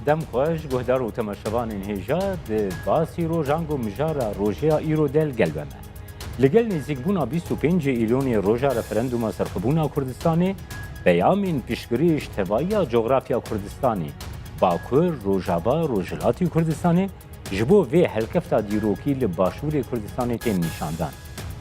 دم خوش گهدار و تماشاوان هجاد باسی روژانگو مجارا روژیا ایرو دل گلبمه لگل نزیک بونا 25 ایلونی روژا رفرندوم سرخبونا کردستانی بیامین پیشگری اشتباهی جغرافیا کردستانی باکر روژابا روژلاتی کردستانی جبو وی هلکفتا دیروکی لباشور کردستانی تیم نشاندان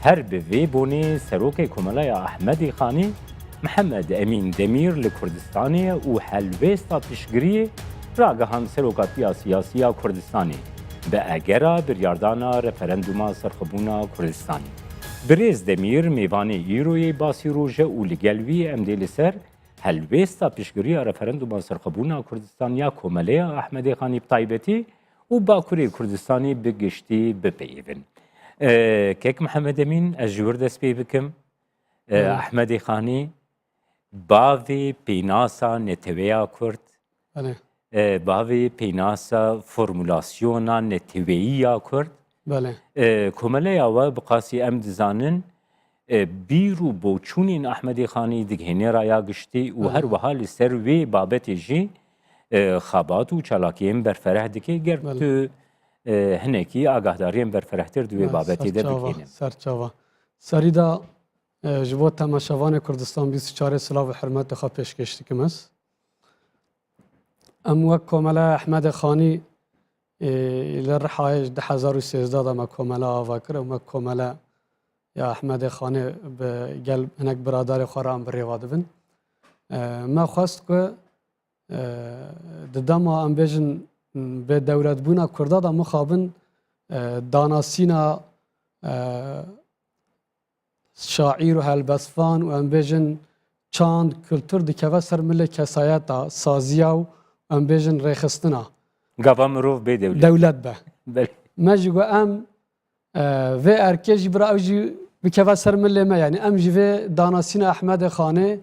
هر به وی بونی سروک کمالای احمدی خانی محمد امین دمیر لکردستانی و حلویستا پیشگری راگهان سروکاتیا سیاسیا کردستانی به اگرا بریاردانا رفرندوما سرخبونا کردستانی. بریز دمیر میوانی ایروی باسی روژه و لگلوی امدیل سر هلویستا پیشگری رفرندوما سرخبونا کردستانیا کماله احمد خانی بطایبتی و باکوری کردستانی بگشتی بپیون. کیک محمد امین از جور دست پی بکم احمد خانی باوی پیناسا نتویا کرد باوی پیناسا فرمولاسیونا نتویا کرد کماله او بقاسی ام دزانن بیرو بوچونین احمد خانی دگهنه رایا گشتی و هر وحال سر وی بابت جی خابات و چالاکیم برفره دکی گرد تو هنکی آگاهداریم برفرهتر دوی بابتی ده بکینیم سرچاوا سریدا جبو تماشاوان کردستان 24 سلاو حرمت خواه پیشکشتی کم است ام وک کماله احمد خانی لرحایش 2013 دا ما کماله آوا کرد و ما کماله یا احمد خانی به قلب هنک برادر خورم بریواده بن ما خواست که دما ام بیجن به دولت بونا کرده دا مخابن داناسینا شاعر و هلبسفان و ام بیجن چاند کلتور دکوه سر مل کسایت سازیا و ام بیجن ریخستنا گاوا مروف به دولت به مجیگو ام و ارکیجی برا اوجی بکوه سر مل ما یعنی ام جیوه داناسینا احمد خانه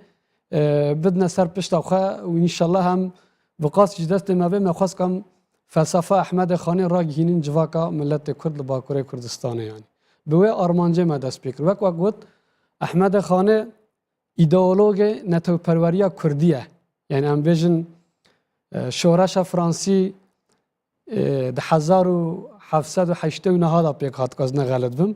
بدنا سر پشت خواه و انشالله هم بقاس جدست ما به مخواست کم فلسفه احمد خانی را گهینین جواکا ملت کرد لباکوره کردستانه یعنی به وی آرمانجه ما دست بکر وک وقت احمد خانی ایدئولوگ نتو پروریا کردیه یعنی ام بیجن شورش فرانسی ده 1789 دا پیک هات کاز نغلط بم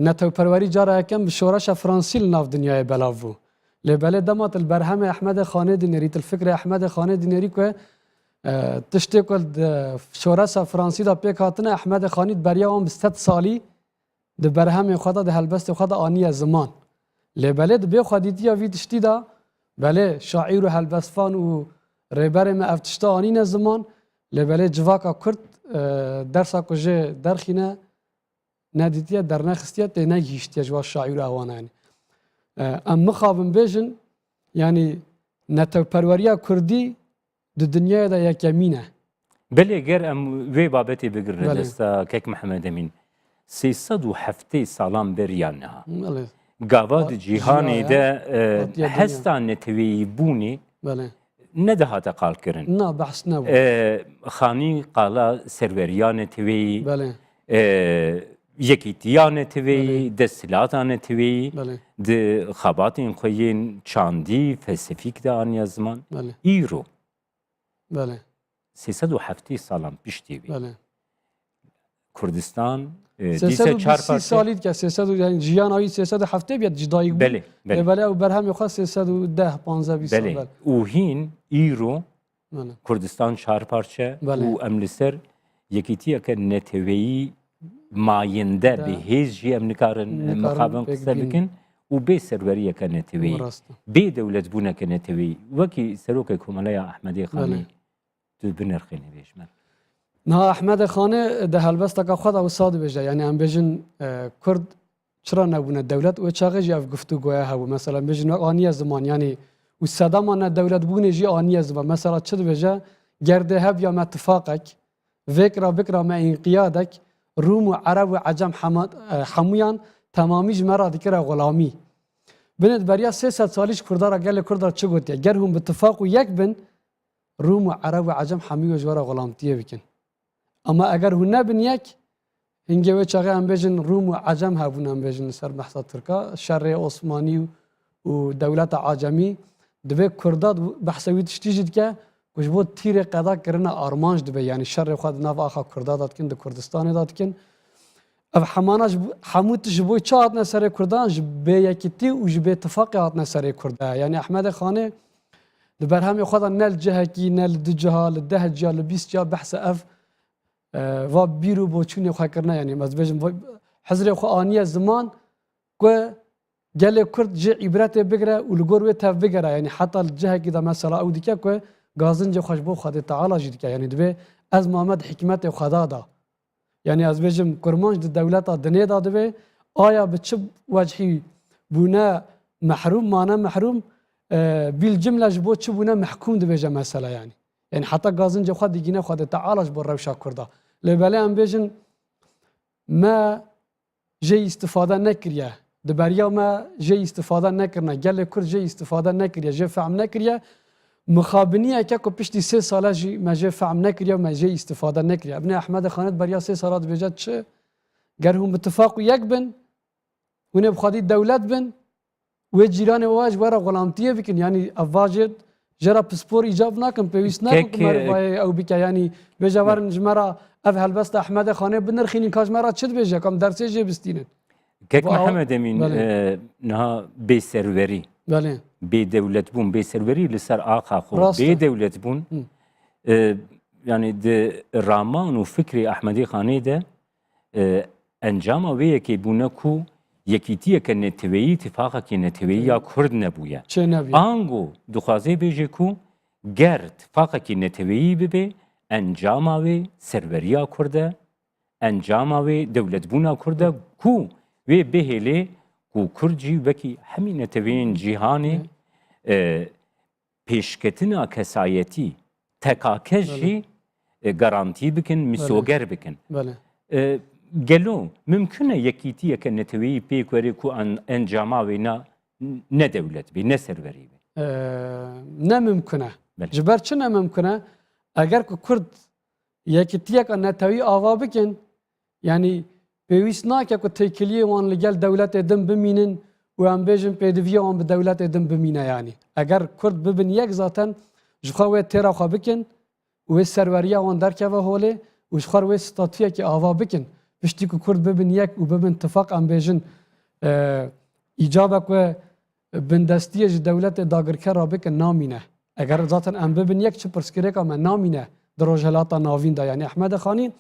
نتو پروری جاره یکم به شورش فرانسی لناف دنیای بلاو لباله دمات البرهم احمد خانی دینری الفکر احمد خانی دینری که تشتی کل شورش فرانسی دا پیک هاتنه احمد خانی بریا هم 100 سالی ده برهم خدا ده هلبست خدا آنی زمان لباله ده بی خودیتی وی تشتی دا بله شاعر و هلبسفان و ریبر ما افتشتا آنی زمان لباله جواکا کرد درسا کجه درخینه ندیتیه در نخستیه تی نگیشتیه جوا شاعر اوانه یعنی ام مخابم بیجن یعنی نتو پروریا کردی دو دنیای دا یکمینه بله گر ام وی بابتی بگر دستا کیک محمد امین 307 سالان بریان نها گاواد جیهانی ده هستان نتوی بونی ندهات قال کرن نه بحث نبود خانی قالا سروریان نتوی یکیتیان توی دستلاتان توی د خباتین خوین چاندی فلسفیک دا آنیا زمان ایرو 307 سالان پیش تیوی کردستان 330 سالید که 300 یعنی جیان آیی 307 بیاد جدایی بود بله او برهم یخوا 310 15 20 بله او هین ایرو کردستان 4 پارچه و املسر یکیتیه که نتویی ماینده به هیچ جی ام نکارن مخابن قصه بکن و به سروریه که نتوی به دولت بونه که نتوی وکی سروک کماله احمدی خانی تو بنرخینی بیشمر نه احمد خانه ده هلبسته که خود او ساده بجه یعنی ام بیجن کرد چرا نبونه دولت و چاقه جی اف گفتو گویا هاو مثلا بیجن آنی زمان یعنی و صدامان دولت بونه جی آنی زمان مثلا چه بجه گرده هب یا متفاقک فکر بکرا ما انقیادک روم و عرب و عجم حمویان تمامیش مرا دکره غلامی بند بریا 300 سالیش کردارا گل کردار چه گوتیه گر هم باتفاق و یک بن روم و عرب و عجم حمی و جوارا غلامتیه بکن اما اگر هون نبن یک هنگه و چاقه هم بیجن روم و عجم هبون هم بیجن سر بحثا ترکا شر عثمانی و دولت عجمی دوی کرداد بحثوی تشتیجید که وش بود تیر قضا کرنا آرمانج دبی یعنی شر خود ناف آخا کرداد داد کن د کردستان داد کن اف حماناش حموت جبوی چات نسر کردان جبه یکیتی و جبه اتفاقیات نسر کرده یعنی احمد خانه لبرهم خود نل جهکی نل دو جها لده جا لبیست جا بحث اف و بیرو بوچونی خواه کرنا یعنی مزبجم حضر خو آنیه زمان که گله کرد جه عبرت بگره و لگور و تف بگره یعنی حتی الجهکی دا مثلا او دیگه که گازن جه خوش بو خود تعالی جدی که یعنی دبی از محمد حکمت خدا دا یعنی از بجم کرمانج دولت دنیا داده به آیا به چه وجهی بونه محروم مانه محروم بیل جمله جبو چه بونه محکوم ده بجم مثلا یعنی حتی گازن جو خود دیگه خود تعالیش بر روشا کرده لباله ام بجن ما جی استفاده نکریه دبریا ما جی استفاده نکرنه گله کر جی استفاده نکریه جی فهم نکریه مخابنیه که کو پشتی 3 ساله جی ما جی فهم نکریه و ما جی استفاده نکریه ابن احمد خانت بریا 3 سالات بجد چه گر هم اتفاق یک بن و نه بخوادی دولت بن و جیران واج ورا غلامتیه بکن یعنی اواجد جرا پسپور ایجاب نکن پیوست نکن مربای او بک یعنی بجوار نجمرا اف هلبست احمد خانه بنرخینی کاج مرا چد بجه کم درسه جه بستینن کک محمد امین نه بی سروری بله بی دولت بون بی سروری لسر آخا خو بی دولت بون یعنی د رامان و فکری احمدی خانه ده انجام اویه که بونه کو یکیتیه که نتویی اتفاقه که نتویی یا کرد نبویه چه نبویه آنگو دخوازه بیجه کو گر اتفاقه که نتویی ببه انجام اوی سروریا کرده انجام اوی دولت بونا کرده کو و بهله کو کرجی وکی همین نتوین جیهانی پیشکتنا کسایتی تکاکجی گارانتی بکن مسوگر بکن بله گلو ممکنه یکیتیه که نتویی پیکوری کو انجاما و نه دولت بی نه سروری بی نه ممکنه جبر چه نه ممکنه اگر که کرد یکیتیه که نتویی آوا بکن یعنی پیوست ناکه که تیکلیه وان لگل دولت ادم بمینن و هم بیجن پیدویه وان به دولت ادم بمینه یعنی اگر کرد ببین یک ذاتن جخواه تیرا خواه بکن و سروریه وان درکه و حوله و جخواه ستاتویه که آوا بکن پشتی که کرد ببین یک و ببین اتفاق هم بیجن ایجابه که بندستیه دولت داگرکه را بکن نامینه اگر ذاتن هم ببین یک چه پرسکره که من نامینه در رجلاتا ناوین دا یعنی احمد خانی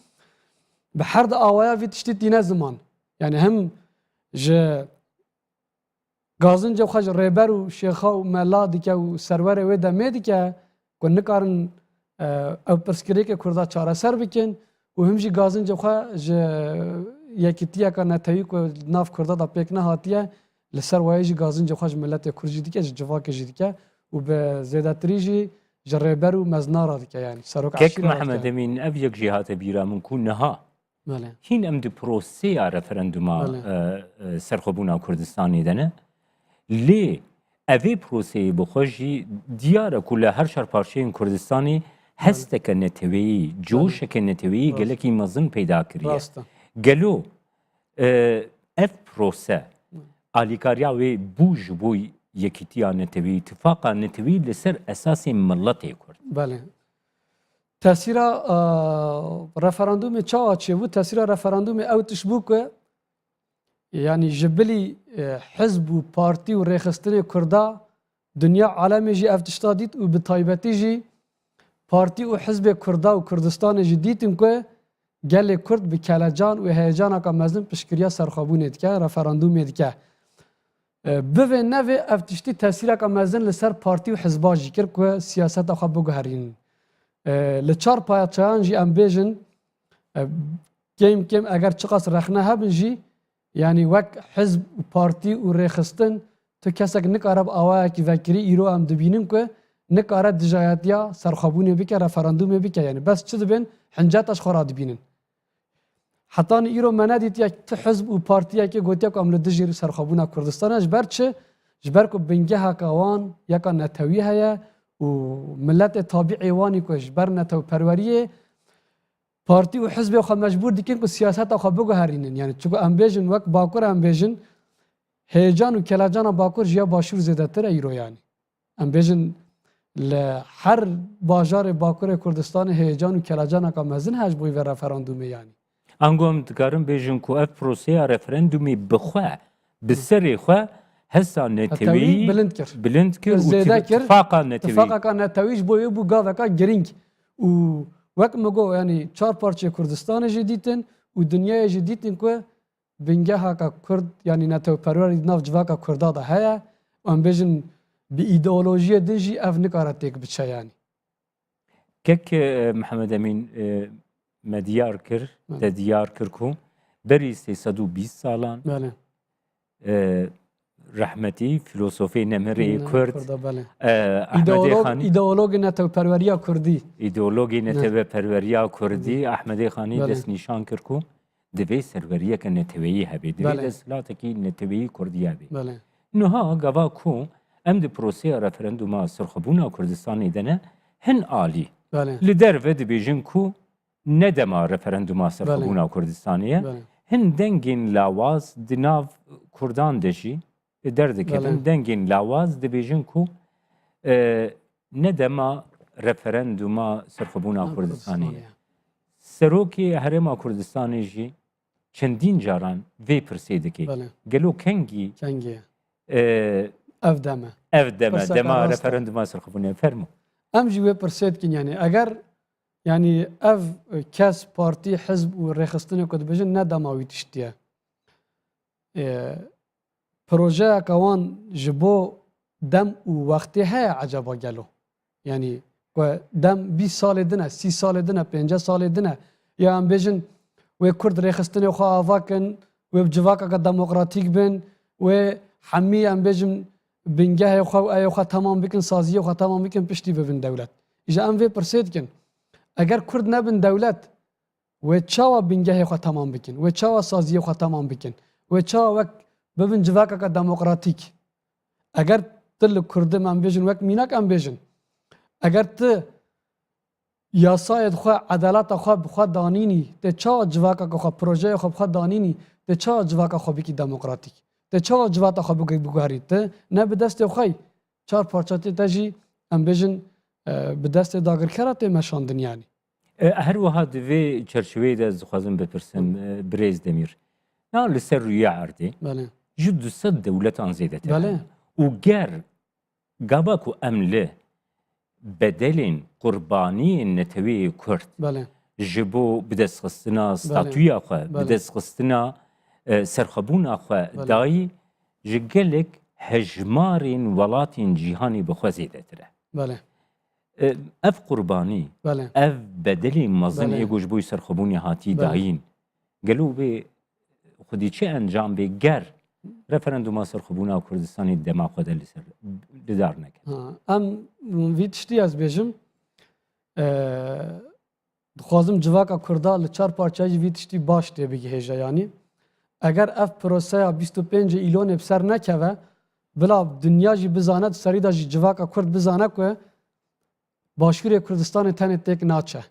به هر دا آوایا وی تشتی دینه زمان یعنی هم جه گازن جو خواهج ریبر و شیخا و ملا دیکه و سرور وی دمه دیکه که نکارن او پرسکره که کرده چاره سر بکن و همجی گازن جو خواهج یکیتیه که نتایی که ناف کرده دا پیک نهاتیه لسر وایجی گازن جو خواهج ملت کرجی دیکه جواک جی دیکه و به زیدتری جی جریبر و مزنارا دیکه یعنی سروک عشیره کک محمد امین او یک جهات بیرا من کو نها هین ام دی پروسه رفرندوما سرخوبونا کردستانی دنه لی اوی پروسه بخوشی دیاره کل هر شرپارچه کردستانی هسته که نتویی جوش که نتویی گلکی مزن پیدا کریه گلو اف پروسه آلیکاریا وی بوج بوی یکیتیا نتوی اتفاقا نتوی لسر اساس ملتی کرد بله تاثیر رفراندوم چا چه بود تاثیر رفراندوم او تشبو که یعنی جبلی حزب و پارتی و ریخستن کردا دنیا عالمی جی افتشتا دید و به طایبتی جی پارتی و حزب کردا و کردستان جی دیتن که گل کرد به کلجان و هیجان که مزن پشکریا سرخابونه دیگه رفراندوم دیگه به نوع افتشتی تاثیر که مزن لسر پارتی و حزبا جی کرد که سیاست آخوا بگهرین لچار پایچان جی ام بیجن کم اگر چقاس رخنه هبن جی یعنی وک حزب و پارتی و ریخستن تو کسک نکارب آواه که وکری ایرو هم دبینیم که نکارب دجایتیا سرخابونه بکه رفراندوم بکه یعنی بس چه دبین حنجاتش خورا دبینن حتی ایرو منه دید یک حزب و پارتی که گوتیا که عمل دجیر سرخابونه کردستان جبر چه جبر که بنگه هکوان یکا نتوی هیا و ملت طابعی وانی که جبر نتو پروریه پارتی و حزب خود مجبور دیکن که سیاست خود بگهرینن یعنی چون امبیجن وقت باکور امبیجن هیجان و کلاجان باکور جیا باشور زیده تر ایرو یعنی امبیجن لهر باجار باکور کردستان هیجان و کلاجان که مزن هج بوی و رفراندومه یعنی انگام دکارم بیجن که اف پروسه رفرندومی بخواه بسری خواه حسا نتوی بلند کرد و اتفاقا نتوی اتفاقا نتویش بوی بو گاوه که گرینگ و وقت مگو یعنی 4 پارچه کردستان جدیدن و دنیای جدیدن که بنگه ها که کرد یعنی نتو پروری ناف جواکا کردا ده هیا و ام بیجن به ایدئولوژی دنجی اف نکاره تک بچه یعنی كك محمد امين مديار كر تديار كركو بري 320 سالان بله رحمتي فيلسوفي نمري كرد احمد خاني ايدئولوژي نتو پروريا كردي ايدئولوژي نتو پروريا كردي احمد خاني دس نشان كركو دبي سروريه كنتوي هبي دبي دسلاتكي نتوي كردي هبي بله نها غوا كو ام دي بروسيا ريفرندوم سرخبونا كردستان دنا هن عالي بله لدر ود بیجن کو ندما رفرندوم سرخبونا کردستانیه هن دنگین لاواز دناو کردان دشی درد کردن دنگین لاواز دبیجن کو ندما رفرندوم سرخبونا کردستانیه سروکی هرما کردستانی جی چندین جاران وی پرسیده که گلو کنگی افدمه دما رفرندوم سرخبونا فرمو ام جوی پرسید کن یعنی اگر یعنی اف کس پارتی حزب و رخصتنی کد بجن نه دماوی تشتیه پروژه اکوان جبو دم و وقتی های عجبا گلو یعنی دم 20 سال دنه 30 سال دنه 50 سال دنه یا ام بجن و کرد رخصتنی خو آواکن و بجواکا که دموکراتیک بین و حمی ام بجن بنگه خو ایو خو تمام بکن سازی خو تمام بکن پشتی ببن دولت اجا ام وی پرسید کن اگر کرد نبن دولت و چاوا بنگه خو تمام بکن و چاوا سازی خو تمام بکن و چاوا وک ببن جواکا که دموکراتیک اگر تل کرد من بیجن وک میناک ام بیجن اگر ت یاسای خو عدالت خو دانینی ته چاوا جواکا که خو پروژه خو دانینی ته چاوا جواکا خو بکی دموکراتیک ته چاوا جواتا خو بگاری ته نه به دست خوای 4 پارچه تجی ام بیجن به دست داگر کرات مشاندن یعنی هر واحد وی چرچوی دز خوازم بپرسم بریز دمیر نه لسر روی عرضی بله جد صد دولت آن زیده بله و گر گاباکو امله بدلین قربانی نتوی کرد بله جبو بدست خستنا ستاتوی آخوا بدست خستنا سرخبون آخوا دای جگلک هجمارین ولاتین جیهانی بخوا زیده تره بله اف قربانی بله اف بدلی مزن ایگوش بوی سرخبونی هاتی داین گلو به خودی چه انجام به گر رفرندوم سرخبونا کردستانی دما خود لدار نکن ام ویتشتی از بیجم خوازم جواکا کردا لچار پارچای ویتشتی باش دی بگی هجا یعنی اگر اف پروسه 25 ایلون بسر نکوه بلا دنیا جی بزاند سری دا جی جواکا کرد بزانه که باشور کردستان تن تک ناچه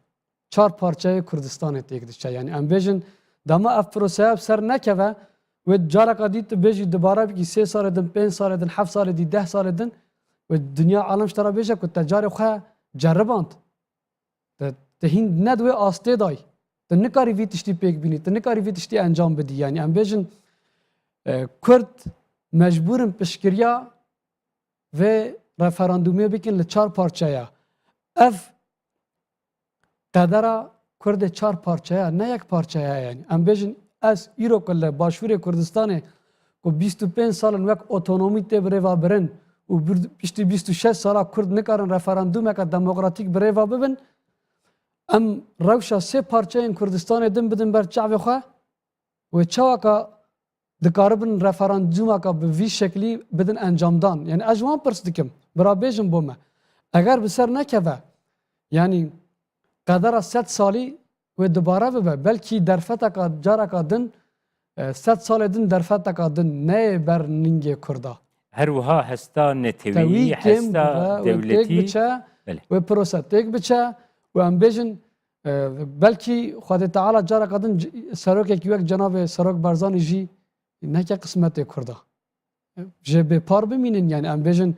4 پارچه کردستان تک دچه یعنی ام بیجن دما اف پروسه بسر نکوه و جارا قدیت بیجی دوباره بگی 3 سال دن 5 سال دن 7 سال دی 10 سال دن و دنیا عالم شترا بیجه که تجار خواه جرباند تهین ندوی آسته دای تو نکاری وی تشتی پیک بینی تو نکاری وی تشتی انجام بدی یعنی ام بیجن کرد مجبورن پشکریا و رفراندومی بکن لچار پارچه یا اف قدره کرد 4 پارچه یا نه یک پارچه یا یعنی ام بیجن از ایرو کل باشور کردستان کو 25 سال وقت اتونومی ته بروا برن و پشتی 26 سال کرد نکارن رفراندوم که دموکراتیک بروا ببن ام روشا 3 پارچه این کردستان دم بدن بر چاو خو و چاوا که دکاربن رفراندوم که به وی شکلی بدن انجام دان یعنی اجوان پرس دکم برا بیجم بومه اگر بسر نکوه یعنی قدر 100 سالی و دوباره ببه بلکی درفتا که جارا که دن 100 سال دن درفتا که دن نه بر نینگ کردا هر وها هستا نتوی هستا دولتی و پروسه تک بچه و ام بیجن بلکی خود تعالی جارا که دن سروک یک جناب سروک برزانی جی نه که قسمت کردا جه به پار بمینن یعنی ام بیجن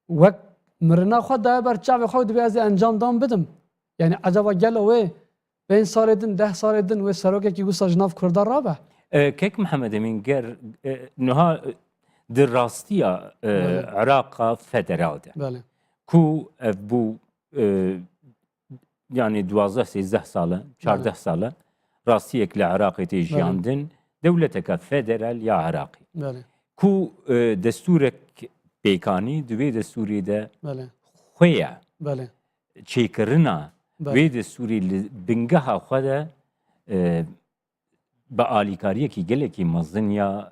وقت مرنا خود دا بر چاو خود به از انجام دام بدم یعنی عجبا گل و 5 سال دن 10 سال دن و سروک کی گوسا جناف کردار رابه كيك محمد امين قر نها دراستيا عراق فدرال ده بله كو بو يعني 12 13 ساله 14 ساله راستيك لعراق تيجياندن دولتك فدرال يا عراقي بله كو دستورك بيكاني دوي دستوري ده بله خويا بله چيكرنا بله. وي دستوري بنگها خدا با آلیکاریه کی گله کی مزن یا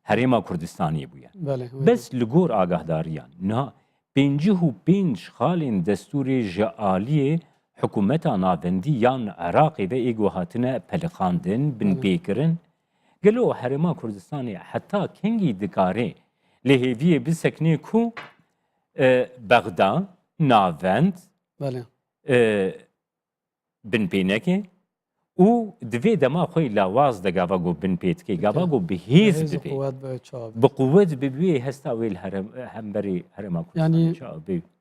هرما کردستانی بویا بله بس لگور آگاهداریان نه 55 خالین دستوری جعالی حکومتا ناوندی یان عراقی و ایگو هاتنه پلخاندن بن بیکرن گلو هرما کردستانی حتی کنگی دکاره لهویه بسکنه کو بغداد ناوند بله بن پینکه او دوی دما خوی لاواز د گاواگو بن پیت کی گاواگو بهیز ببی قوت به چاب بقوت ببی هستا ویل هرم همبری هرم اكو يعني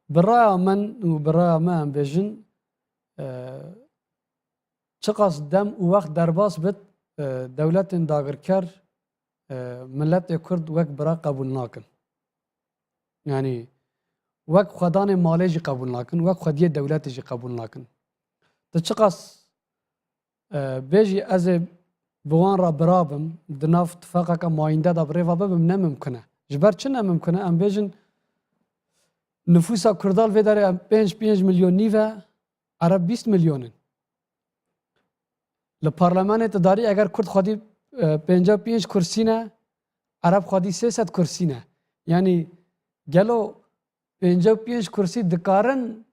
برا من وبرا ما بيجن چقاس دم و وقت درباس بت دولت داگرکر ملت کرد وقت برا قبول ناکن يعني وقت خدان مالجي قبول ناکن وقت خدیه دولتجي قبول ناکن تچقاس بيجي از بوان را برابم دناف اتفاقا که ماینده دا بریفا ببم نممکنه جبر چه نممکنه ام بیجن نفوسا کردال وی داره 5 میلیون نیوه عرب 20 میلیونن لپارلمان اتداری اگر کرد خودی 55 کرسی نه عرب خودی 300 کرسی نه یعنی گلو 55 کرسی دکارن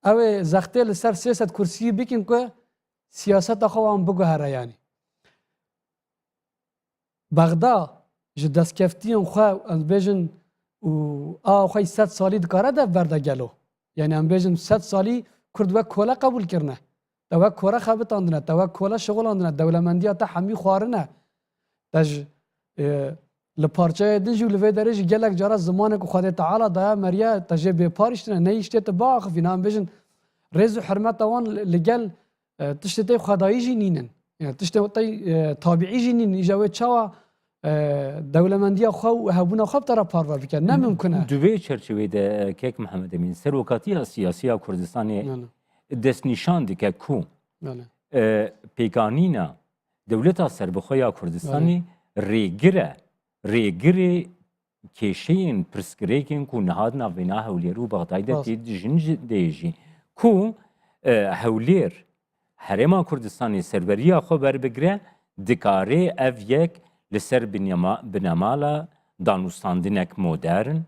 او زخته لسر 300 کرسی بکن که سیاست خوام بگو هره یعنی بغداد جو دستکفتیان خواه از بیجن و خواه 100 سالی دکاره ده برده گلو یعنی هم بیجن 100 سالی کرد و کوله قبول کرنه و کوره خوابت آندنه و کوله شغل آندنه دولمندی تا همی خوارنه تج لپارچه دنجو لوی درج گلک جارا زمانه که خدا تعالی دا مریا تجه به پارشتنه نیشته تباخ فینا هم بیجن رز و حرمت وان لگل تشتي خدایی جنینن يعني تشتي طابعی جنین ایجاوی چاوا دولمندی خو هبونا خب طرف پاروا بکن نممکنه دوی چرچوی ده کیک محمد امین سروکاتی سیاسی کردستانی دست نشان دیگه کو پیکانینا دولتا سربخویا کردستانی ریگره کشین پرسکریکن کو نهادنا وینا هوليرو بغداد تید جنج دیجی کو هولیر هرما کردستانی سروریا خبر بگره دکاره اف یک لسر بنمالا دانوستاندنک مدرن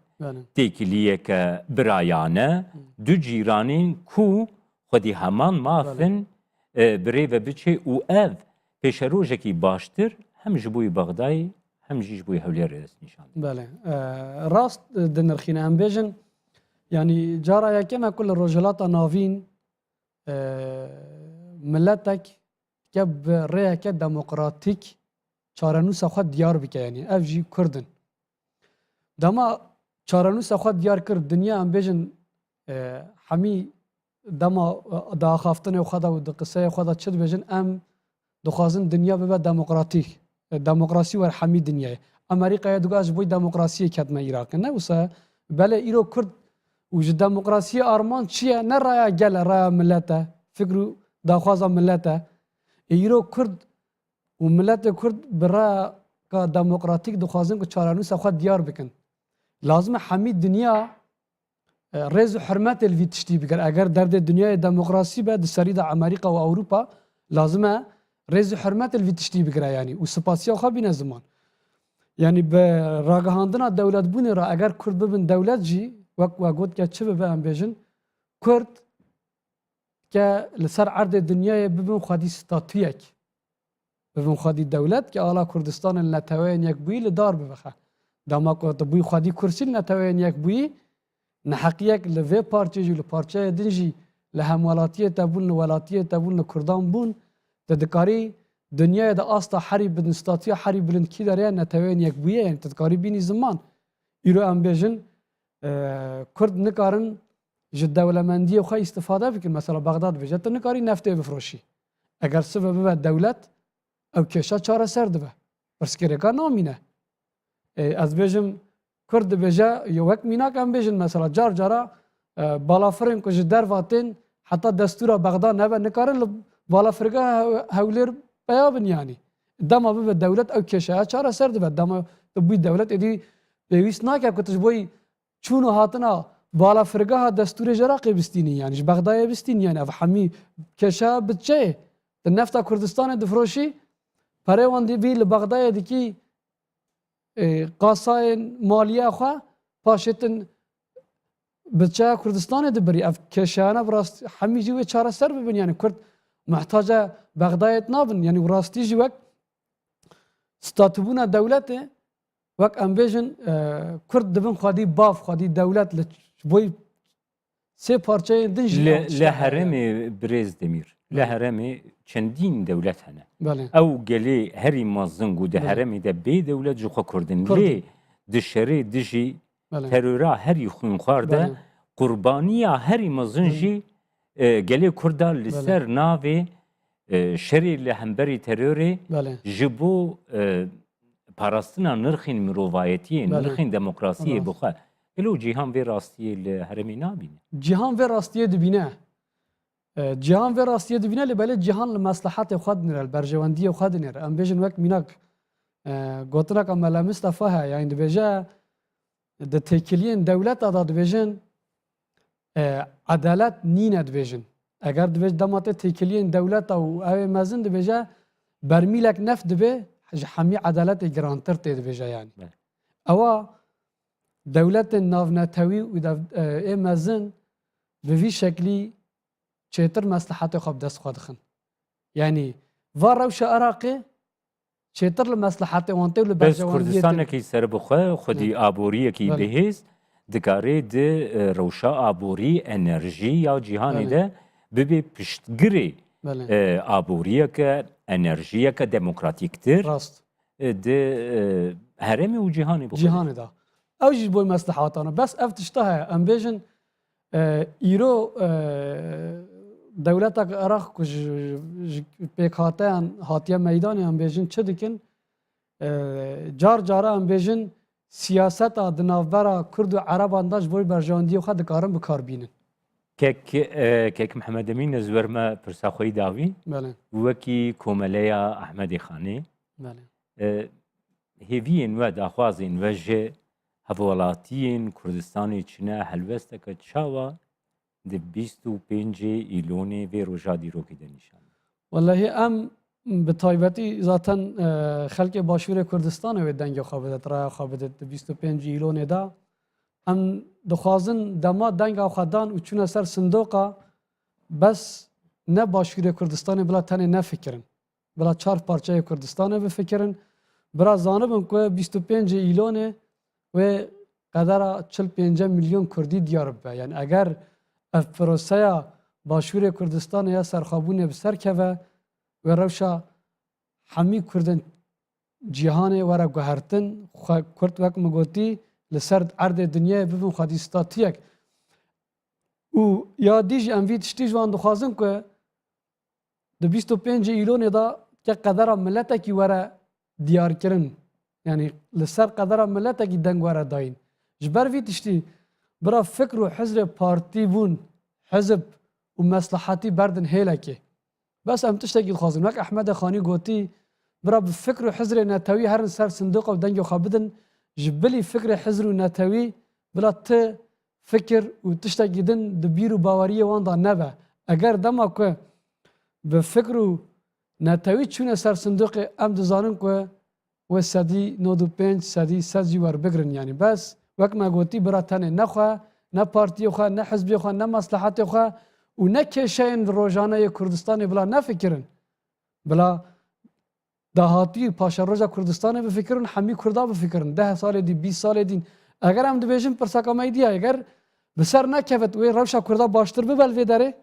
تکلیه که برایانه دو جیرانین کو خودی همان مافن بری و بچه او اف پیشروژه کی باشتر هم جبوی بغدای هم جبوی هولیر رست نشان بله راست دنرخینه هم بیجن یعنی جارا یکم کل رجلات ناوین ملتك كب ريك ديمقراطيك چارنوس خود دیار بك يعني اف جي كردن دما چارنوس خود دیار کرد دنیا ام بيجن حمي دما دا خافتن خدا و قصه خدا چد بيجن ام دخوازن دنیا به ديمقراطيك ديمقراسي ور حمي دنیا امريكا يدغاز بو ديمقراسي كدما عراق نه وسا بلا ايرو كرد وج ديمقراسي ارمان چيه نه رايا گل رايا ملته فكرو داخوازا ملته ایرو کرد و ملت کرد برا که دموکراتیک دخوازن که چارانوس خود دیار بکن لازم حمید دنیا رز و حرمت الوی تشتی بکر اگر درد دنیای دموکراسی بعد سرید امریکا و اروپا لازمه رز و حرمت الوی تشتی بکر یعنی و سپاسیا خواه بین زمان یعنی به راگهاندن دولت بونه را اگر کرد ببین دولت جی و گوت که چه ببین بیجن کرد که لسر عرض دنیای ببین خودی ستاتویک ببین خودی دولت که آلا کردستان نتوین یک بوی لدار ببخه داما که بوی خودی کرسی نتوین یک بوی نحقیق لوی پارچه جو لپارچه دنجی لهمولاتی تبون ولاتی تبون کردان بون تدکاری دنیای دا آستا حری بدن ستاتوی حری بلند کی داره نتوین یک بویه یعنی تدکاری بینی زمان ایرو ام بیژن کرد نکارن ji dewlemendiyê xwe îstifade bikin. Mesela Bagdad bêje tu nikarî neftê bifroşî. Eger sive bibe dewlet ew kêşa çareser dibe. Pirsgirêka namîne. Ez bêjim Kurd dibêje wek mînak em bêjin mesela car cara balafirên ku ji derva tên heta destûra Bagdad nebe nikarin li balafirgeha hewlêr peya bin yanî. Dema bibe dewlet ew kêşeya çareser dibe. Dema tu bûyî dewlet êdî pêwîst nake ku tu ji bo çûn û hatina بالا فرقها دستور جراقي بستيني يعني بغداد بستيني يعني افحمي كشا بتشي النفط كردستان دفروشي فريوان دي بي لبغداد ديكي قاصاين ماليه اخوا باشتن بتشا كردستان دبري اف كشانا براست حمي جوي چاره سر ببن يعني كرد محتاجه بغداد نابن يعني وراستي جوك ستاتبونا دولته وك امبيجن كرد دبن خادي باف خادي دولت boy سه parçaya dinj le heremê Brêzdemîr le heremê çendîn dewlet hene ew gelê herî mezin û di heremê de bê dewlet ji xwe kurdin lê di şerê dijî terora herî xwînxwar de qurbaniya herî mezin jî gelê Kurda li ser navê şerê li hemberî terorê ji bo parastina nirxên mirovayetiyê nirxên demokrasiyê bixwe Elo cihan vê rastiyê li heremê nabîne. Cihan vê rastiyê dibîne. Cihan vê rastiyê dibîne li belê cihan li maslahatê xwe dinêre, li berjewendiyê xwe dinêre. Em bêjin wek mînak gotineka Mela Mustafa heye yani dibêje di têkiliyên dewleta da dibêjin edalet nîne dibêjin. Eger dibêj dema te têkiliyên dewleta û ew ê mezin dibêje bermîlek neft dibe ji hemî edaletê girantir tê dibêje yani. Ewa devletên navnetewî û ê mezin bi vî şeklî çêtir meslahatê xwe bi dest xwe dixin. Yani va rewşa Iraqê çêtir li meslahatê wan tê li berjewendiyê Kurdistanekî serbixwe xwedî aboriyekî bihêz dikarê di rewşa aborî enerjî ya cîhanê de bibe piştgirê aboriyeke enerjiyeke demokratîktir di heremê û cîhanê cîhanê da. Ew jî boy meslahatan bes ev tişta heye em bêjin îro dewletek Iraq ku ji pêkhateyan hatiye meydanê em bêjin çi dikin car cara em bêjin siyaseta di navbera Kurd û Ereban da ji bo berjewendiyê xwe dikarin bikarbînin. Kek Mihemed Emîn ez werme pirsa xwe davî wekî komeleya Ehmedê Xanê hêviyên we daxwazên we ji hevwelatiyên Kurdistanê Çîne helwesteke çawa di 25 îlonê vê roja dîrokê de nîşan. Wellahî em bi taybetî zaten xelkê Başûrê Kurdistanê wê dengê xwe bide raya xwe bide di 25 îlonê da em dixwazin dema denga xwe dan û çûne ser sindoqa bes ne Başûrê Kurdistanê bila tenê nefikirin. Bila çar parçeyê Kurdistanê bifikirin. Bira zanibin ku 25 îlonê ve qedera 45 milyon Kurdî diyar bibe. Yani eger ev proseya Başûrê Kurdistanê ya serxwebûnê bi ser keve ve rewşa hemî Kurdên cîhanê were guhertin Kurd wek min gotî li ser erdê dinyayê bibin xwedî statiyek û ya dî jî em vî tiştî ji wan dixwazin ku di 25 îlonê da ke qedera milletekî were diyarkirin yani li ser qedera milletekî deng were dayîn. Ji ber vî tiştî bira fikr û hizrê partî bûn hizb û meslahatî berdin hêlekê. Bes em tiştekî dixwazin wek Ehmedê Xanî gotî bira bi fikr û hizrê netewî herin ser sindoqa û dengê xwe bidin ji bilî fikrê hizr û netewî bila ti fikir û tiştekî din di bîr û baweriyê wan da nebe. Eger dema ku bi fikr û netewî çûne ser sindoqê em dizanin ku ve sedî 95 sedî sed jî werbigirin yani bes wek me gotî bira tenê ne xwe ne partiyê xwe ne hizbê xwe ne meslahatê xwe û ne kêşeyên rojaneyê Kurdistanê bila nefikirin. Bila dahatî paşa roja Kurdistanê bifikirin hemî Kurda bifikirin 10 salê dî 20 salê dîn. Eger em dibêjin pirseka me dîya eger bi ser nekevit wê rewşa Kurda baştir bibe li vê derê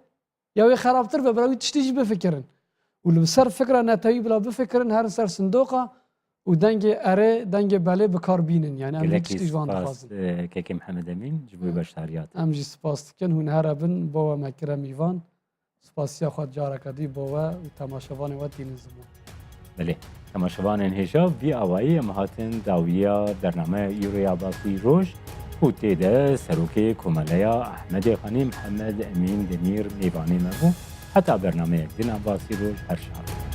ya wê xerabtir be bila wî tiştî jî bifikirin. û li ser fikra netewî bila bifikirin herin ser sindoqa û و دنگ اره دنگ بله بکار بینن یعنی ام گلکی تشتی جوان سپاس دخوازن که محمد امین جبوی بشتریات ام جی سپاس کن هون هر بن با مکرم ایوان سپاسیا خود جارا کدی با و تماشاوان و دین زمان بله تماشاوان انهجاب وی آوایی مهاتن داویا برنامه یوریا باسی روش و تیده سروک کمالیا احمد خانی محمد امین دمیر میوانی مبو حتی برنامه دین باسی روش هر شب